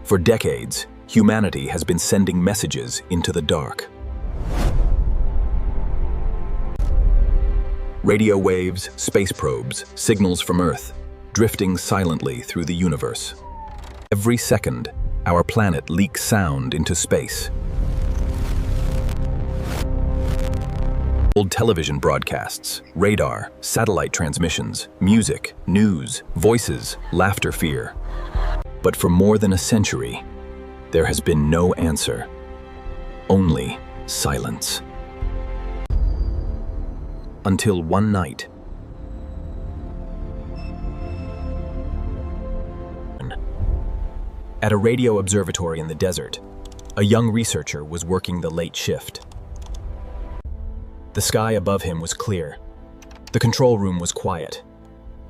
For decades, humanity has been sending messages into the dark. Radio waves, space probes, signals from Earth, drifting silently through the universe. Every second, our planet leaks sound into space. Old television broadcasts, radar, satellite transmissions, music, news, voices, laughter, fear. But for more than a century, there has been no answer. Only silence. Until one night, at a radio observatory in the desert, a young researcher was working the late shift. The sky above him was clear. The control room was quiet.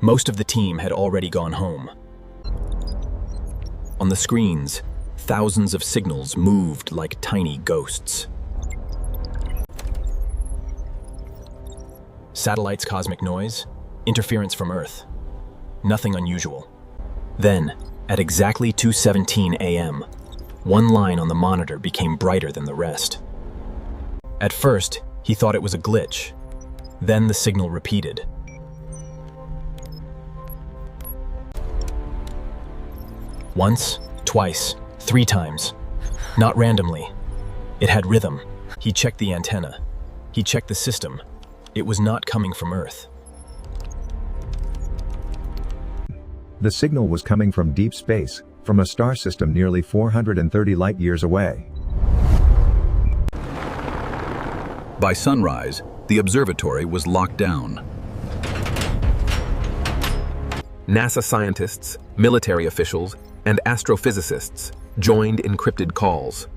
Most of the team had already gone home. On the screens, thousands of signals moved like tiny ghosts. Satellites, cosmic noise, interference from Earth. Nothing unusual. Then, at exactly 2:17 a.m., one line on the monitor became brighter than the rest. At first, he thought it was a glitch. Then the signal repeated. Once, twice, 3 times. Not randomly. It had rhythm. He checked the antenna. He checked the system. It was not coming from Earth. The signal was coming from deep space, from a star system nearly 430 light-years away. By sunrise, the observatory was locked down. NASA scientists, military officials, and astrophysicists joined encrypted calls.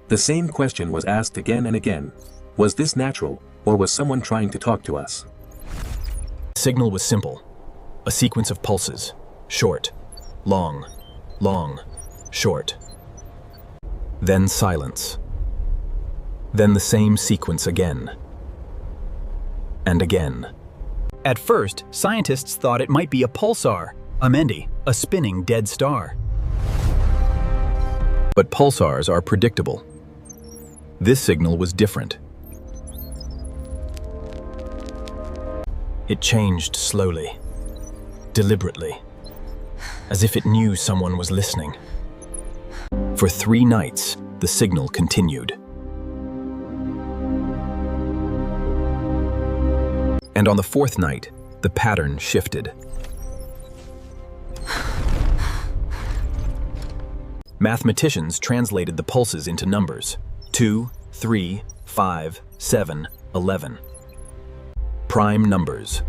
The same question was asked again and again. Was this natural, or was someone trying to talk to us? The signal was simple. A sequence of pulses. Short, long, long, short. Then silence. Then the same sequence again. And again. At first, scientists thought it might be a pulsar, a spinning dead star. But pulsars are predictable. This signal was different. It changed slowly, deliberately, as if it knew someone was listening. For 3 nights, the signal continued. And on the 4th night, the pattern shifted. Mathematicians translated the pulses into numbers: 2, 3, 5, 7, 11. Prime numbers.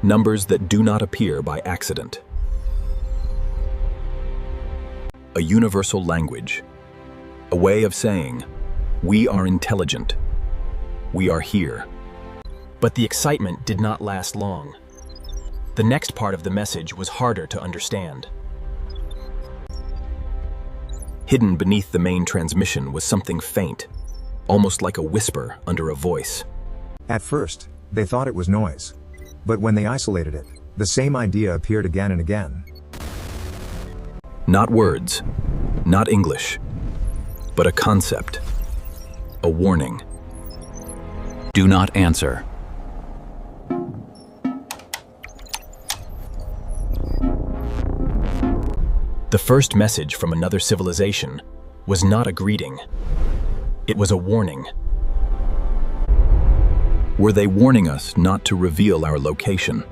Numbers that do not appear by accident. A universal language. A way of saying, we are intelligent. We are here. But the excitement did not last long. The next part of the message was harder to understand. Hidden beneath the main transmission was something faint, almost like a whisper under a voice. At first, they thought it was noise. But when they isolated it, the same idea appeared again and again. Not words, not English, but a concept, a warning. Do not answer. The first message from another civilization was not a greeting. It was a warning. Were they warning us not to reveal our location?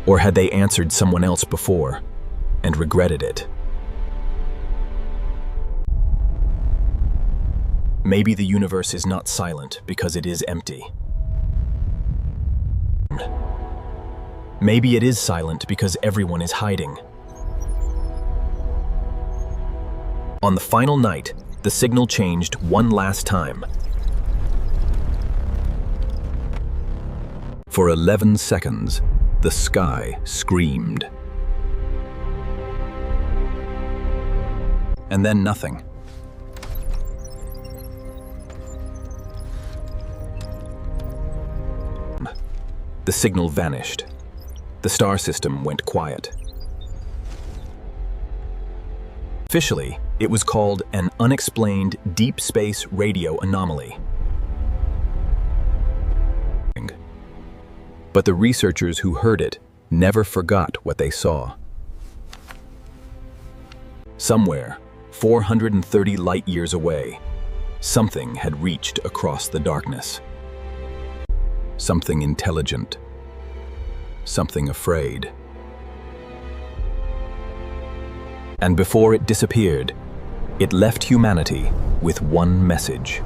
Or had they answered someone else before and regretted it? Maybe the universe is not silent because it is empty. Maybe it is silent because everyone is hiding. On the final night, the signal changed one last time. For 11 seconds, the sky screamed. And then nothing. The signal vanished. The star system went quiet. Officially, it was called an unexplained deep space radio anomaly. But the researchers who heard it never forgot what they saw. Somewhere, 430 light years away, something had reached across the darkness. Something intelligent. Something afraid. And before it disappeared, it left humanity with one message.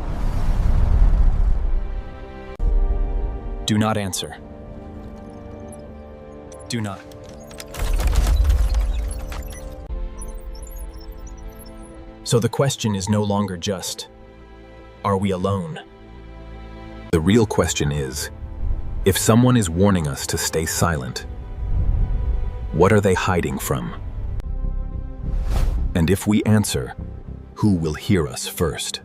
Do not answer. Do not. So the question is no longer just, are we alone? The real question is, if someone is warning us to stay silent, what are they hiding from? And if we answer, who will hear us first?